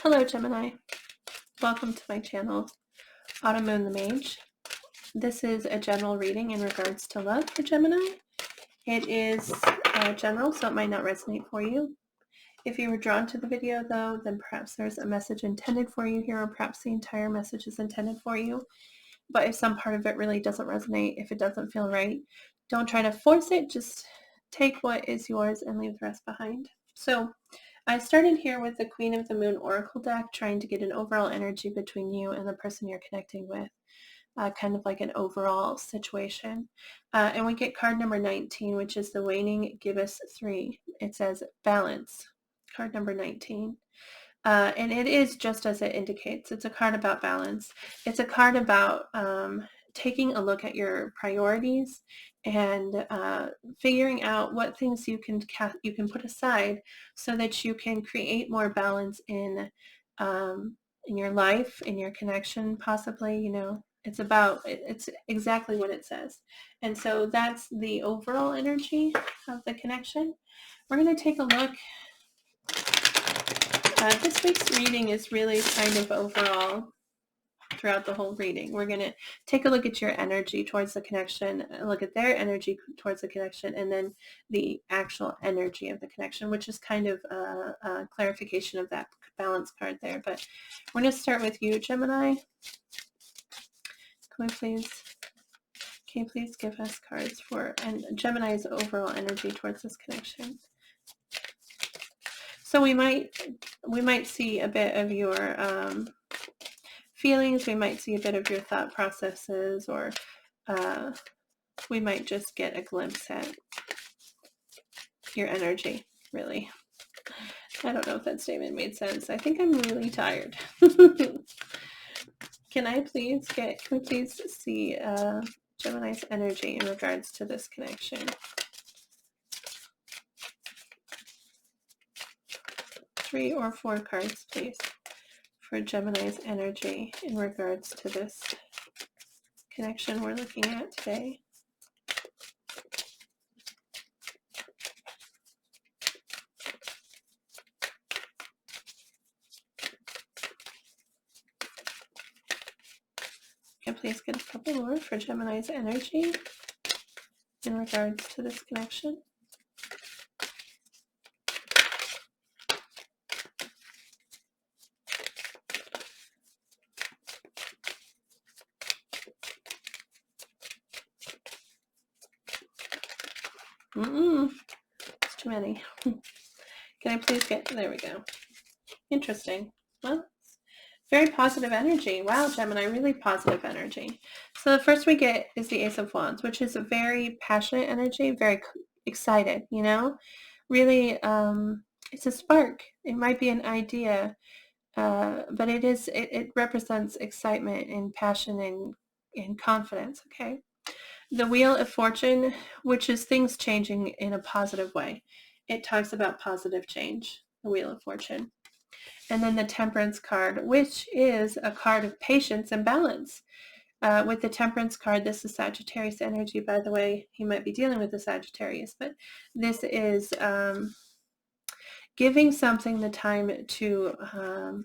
Hello Gemini, welcome to my channel, Autumn Moon the Mage. This is a general reading in regards to love for Gemini. It is general, so it might not resonate for you. If you were drawn to the video though, then perhaps there's a message intended for you here, or perhaps the entire message is intended for you. But if some part of it really doesn't resonate, if it doesn't feel right, don't try to force it, just take what is yours and leave the rest behind. So I started here with the Queen of the Moon Oracle deck, trying to get an overall energy between you and the person you're connecting with, kind of like an overall situation. And we get card number 19, which is the Waning Gibbous 3. It says balance, card number 19. And it is just as it indicates. It's a card about balance. It's a card about taking a look at your priorities and figuring out what things you can put aside so that you can create more balance in your life, in your connection, possibly. You know, it's exactly what it says. And so that's the overall energy of the connection. We're going to take a look. This week's reading is really kind of overall throughout the whole reading. We're going to take a look at your energy towards the connection, look at their energy towards the connection, and then the actual energy of the connection, which is kind of a clarification of that balance card there. But we're going to start with you, Gemini. Can you please give us cards for Gemini's overall energy towards this connection? So we might see a bit of your feelings, we might see a bit of your thought processes, or we might just get a glimpse at your energy, really. I don't know if that statement made sense. I think I'm really tired. Can we please see Gemini's energy in regards to this connection? 3 or 4 cards, please, for Gemini's energy in regards to this connection we're looking at today. Can please get a couple more for Gemini's energy in regards to this connection? It's too many. Can I please get, there we go. Interesting. Well, very positive energy. Wow, Gemini, really positive energy. So the first we get is the Ace of Wands, which is a very passionate energy, very excited, you know? Really, it's a spark. It might be an idea, but it represents excitement and passion and confidence, okay? The Wheel of Fortune, which is things changing in a positive way. It talks about positive change, the Wheel of Fortune. And then the Temperance card, which is a card of patience and balance. With the Temperance card, this is Sagittarius energy, by the way. You might be dealing with the Sagittarius, but this is giving something the time to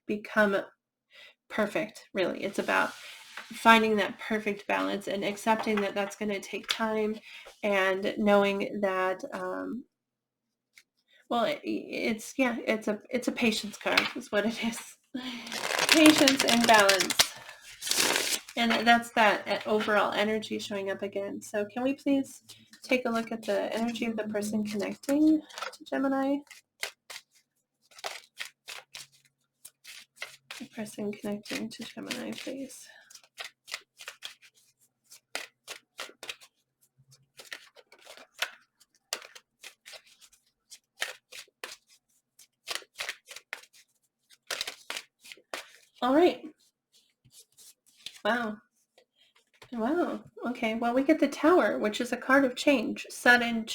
become perfect, really. It's about finding that perfect balance and accepting that that's going to take time, and knowing that well, it's a patience card is what it is. Patience and balance, and that's that overall energy showing up again. So can we please take a look at the energy of the person connecting to Gemini? The person connecting to Gemini, please. All right. Wow. Okay. Well, we get the Tower, which is a card of change, sudden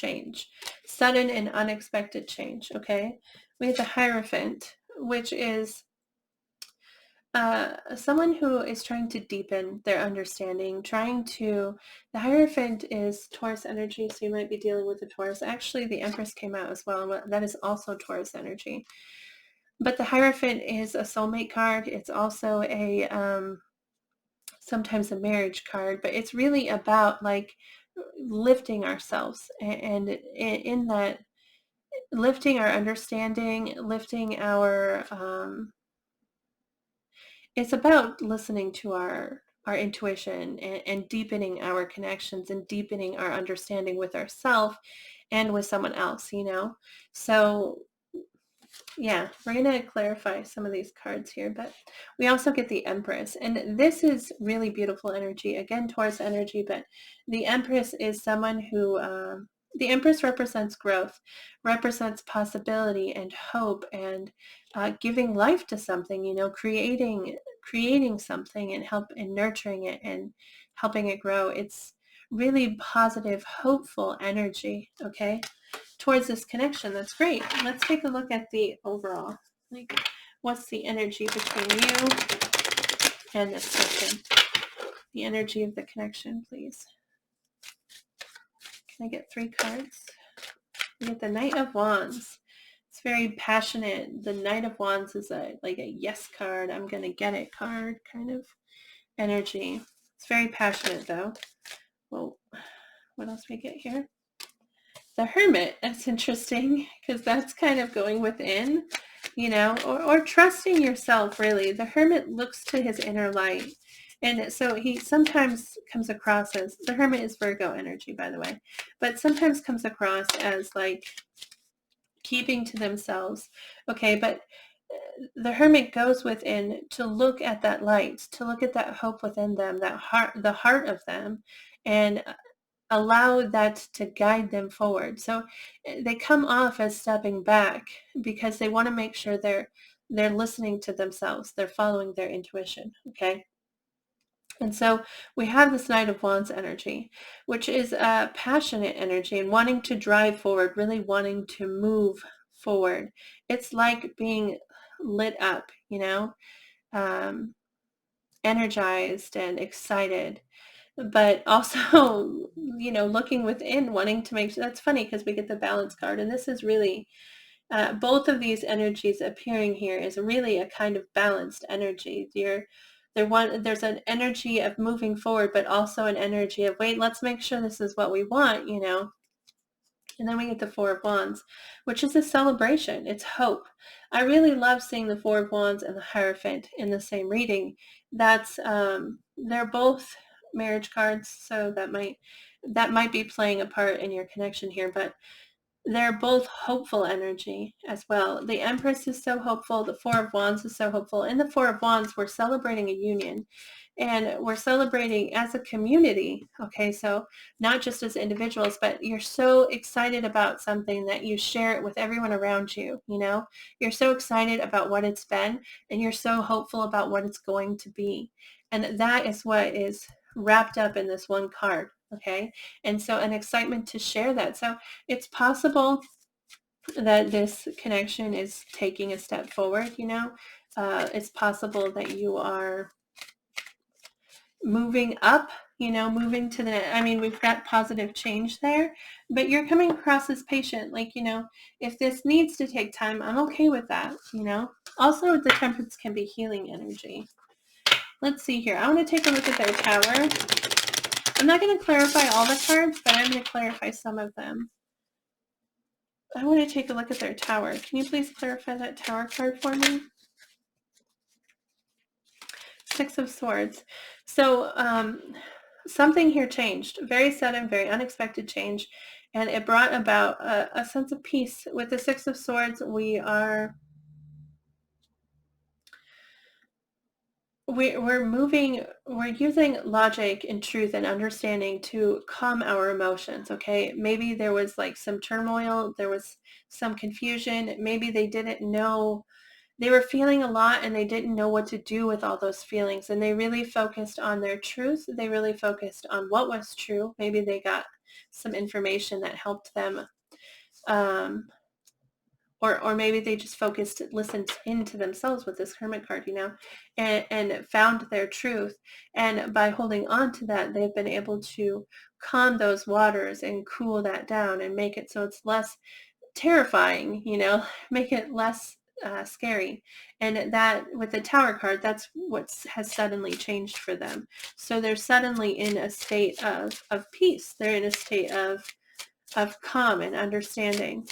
and unexpected change. Okay. We get the Hierophant, which is someone who is trying to deepen their understanding, the Hierophant is Taurus energy, so you might be dealing with the Taurus. Actually, the Empress came out as well, and that is also Taurus energy. But the Hierophant is a soulmate card. It's also a sometimes a marriage card, but it's really about like lifting ourselves, and in that, lifting our understanding, lifting our it's about listening to our intuition, and deepening our connections, and deepening our understanding with ourselves and with someone else, so yeah, we're going to clarify some of these cards here, but we also get the Empress, and this is really beautiful energy, again, Taurus energy, but the Empress is someone who, the Empress represents growth, represents possibility and hope, and giving life to something, creating something, and nurturing it, and helping it grow. It's really positive, hopeful energy, okay, towards this connection. That's great. Let's take a look at the overall. Like, what's the energy between you and this person? The energy of the connection, please. Can I get 3 cards? We get the Knight of Wands. It's very passionate. The Knight of Wands is like a yes card, I'm gonna get it card kind of energy. It's very passionate though. Well, what else we get here? The Hermit. That's interesting, because that's kind of going within, or trusting yourself, really. The Hermit looks to his inner light. And so he sometimes comes across as, the Hermit is Virgo energy, by the way, but sometimes comes across as like keeping to themselves. Okay, but the Hermit goes within to look at that light, to look at that hope within them, that heart, the heart of them, and allow that to guide them forward. So they come off as stepping back because they want to make sure they're listening to themselves. They're following their intuition. Okay. And so we have this Knight of Wands energy, which is a passionate energy and wanting to drive forward, really wanting to move forward. It's like being lit up, energized and excited, but also, looking within, wanting to make sure. That's funny because we get the Balance card, and this is really, both of these energies appearing here is really a kind of balanced energy. There's an energy of moving forward, but also an energy of, wait, let's make sure this is what we want, And then we get the Four of Wands, which is a celebration. It's hope. I really love seeing the Four of Wands and the Hierophant in the same reading. That's they're both marriage cards, so that might be playing a part in your connection here, but they're both hopeful energy as well. The Empress is so hopeful. The Four of Wands is so hopeful. In the Four of Wands, we're celebrating a union, and we're celebrating as a community. Okay, so not just as individuals, but you're so excited about something that you share it with everyone around you. You're so excited about what it's been, and you're so hopeful about what it's going to be. And that is what is wrapped up in this one card. Okay, and so an excitement to share that. So it's possible that this connection is taking a step forward. It's possible that you are moving up, moving to we've got positive change there, but you're coming across as patient. Like, if this needs to take time, I'm okay with that. Also, the Temperance can be healing energy. Let's see here. I want to take a look at their Tower. I'm not going to clarify all the cards, but I'm going to clarify some of them. I want to take a look at their Tower. Can you please clarify that Tower card for me? Six of Swords. So something here changed. Very sudden, very unexpected change. And it brought about a sense of peace. With the Six of Swords, we're using logic and truth and understanding to calm our emotions. Okay, maybe there was like some turmoil, there was some confusion, maybe they didn't know, they were feeling a lot and they didn't know what to do with all those feelings, and they really focused on their truth. They really focused on what was true. Maybe they got some information that helped them, or maybe they just listened into themselves with this Hermit card, and found their truth. And by holding on to that, they've been able to calm those waters and cool that down and make it so it's less terrifying, make it less scary. And that with the Tower card, that's what has suddenly changed for them. So they're suddenly in a state of peace. They're in a state of calm and understanding.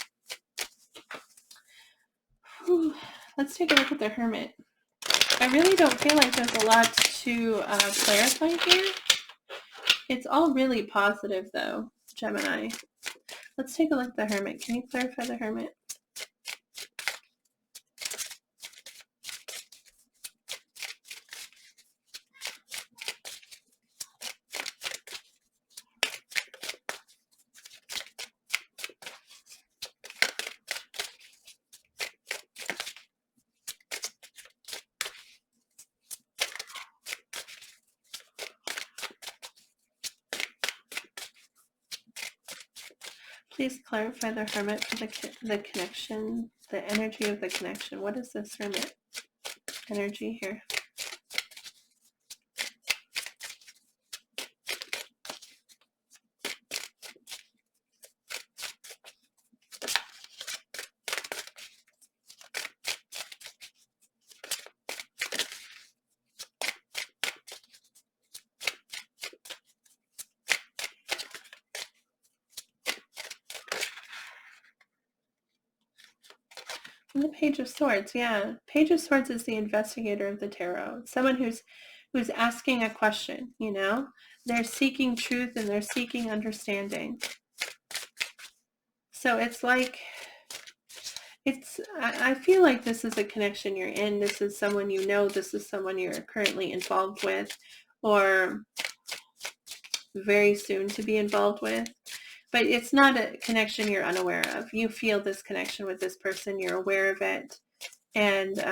Whew. Let's take a look at the Hermit. I really don't feel like there's a lot to clarify here. It's all really positive though, Gemini. Let's take a look at the Hermit. Can you clarify the Hermit? Please clarify the Hermit for the connection, the energy of the connection. What is this Hermit energy here? The Page of Swords, yeah. Page of Swords is the investigator of the tarot. It's someone who's asking a question, you know? They're seeking truth and they're seeking understanding. So it's like, I feel like this is a connection you're in. This is someone you know. This is someone you're currently involved with or very soon to be involved with. But it's not a connection you're unaware of. You feel this connection with this person. You're aware of it. And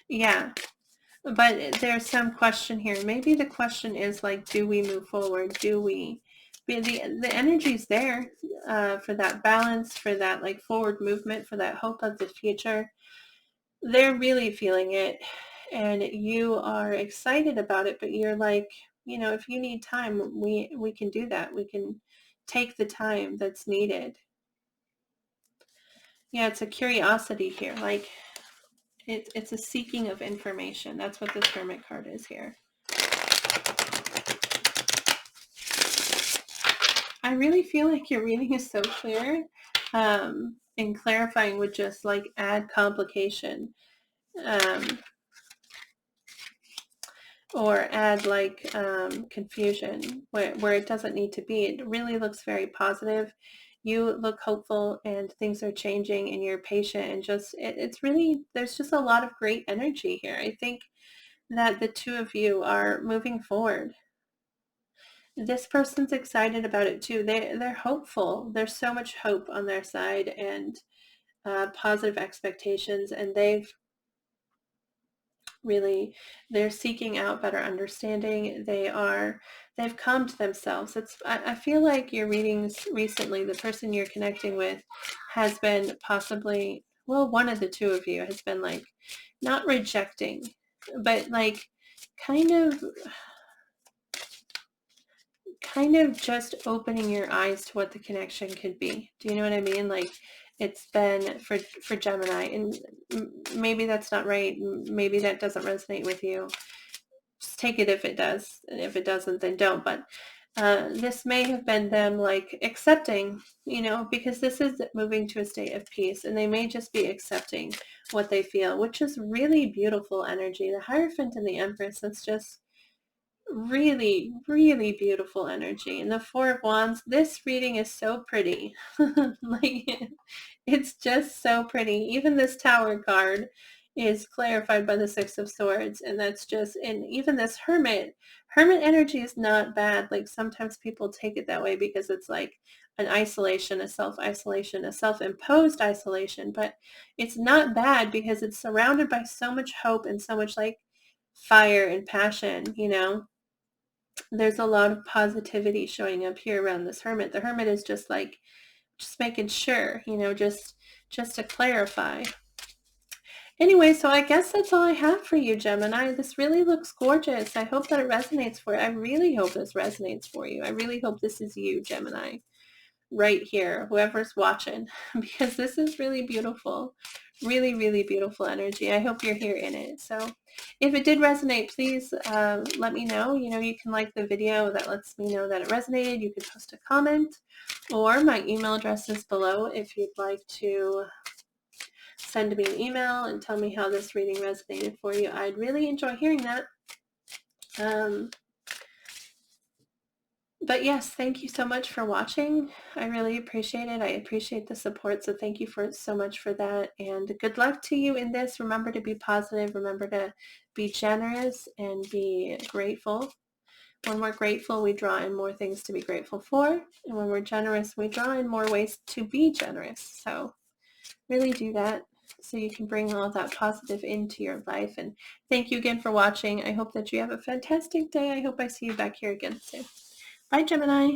yeah, but there's some question here. Maybe the question is like, do we move forward? Do we? The energy's there for that balance, for that like forward movement, for that hope of the future. They're really feeling it and you are excited about it, but you're like, you know, if you need time, we can do that. We can take the time that's needed. Yeah, it's a curiosity here. Like it's a seeking of information. That's what this Hermit card is here. I really feel like your reading is so clear, and clarifying would just like add complication, or add like confusion where it doesn't need to be. It really looks very positive. You look hopeful and things are changing and you're patient and just it's really, there's just a lot of great energy here. I think that the two of you are moving forward. This person's excited about it too. They're hopeful. There's so much hope on their side and positive expectations, and they've they're seeking out better understanding. They've calmed themselves. I feel like your readings recently, the person you're connecting with has been possibly, well, one of the two of you has been like not rejecting, but like kind of just opening your eyes to what the connection could be. Do you know what I mean? Like it's been for Gemini, and maybe that's not right. Maybe that doesn't resonate with you. Just take it if it does, and if it doesn't, then don't. But this may have been them like accepting, you know, because this is moving to a state of peace, and they may just be accepting what they feel, which is really beautiful energy. The Hierophant and the Empress, that's just really, really beautiful energy. And the Four of Wands, this reading is so pretty. Like it's just so pretty. Even this Tower card is clarified by the Six of Swords, and that's just, and even this Hermit energy is not bad. Like sometimes people take it that way because it's like an isolation, a self-isolation, a self-imposed isolation, but it's not bad because it's surrounded by so much hope and so much like fire and passion, you know. There's a lot of positivity showing up here around this Hermit. The Hermit is just like, just making sure, you know, just to clarify. Anyway, so I guess that's all I have for you, Gemini. This really looks gorgeous. I hope that it resonates for you. I really hope this resonates for you. I really hope this is you, Gemini. right here, whoever's watching, because this is really beautiful, really, really beautiful energy. I hope you're here in it. So if it did resonate, please let me know. You can like the video. That lets me know that it resonated. You can post a comment, or my email address is below if you'd like to send me an email and tell me how this reading resonated for you. I'd really enjoy hearing that. But yes, thank you so much for watching. I really appreciate it. I appreciate the support. So thank you so much for that. And good luck to you in this. Remember to be positive. Remember to be generous and be grateful. When we're grateful, we draw in more things to be grateful for. And when we're generous, we draw in more ways to be generous. So really do that so you can bring all that positive into your life. And thank you again for watching. I hope that you have a fantastic day. I hope I see you back here again soon. Bye, Gemini.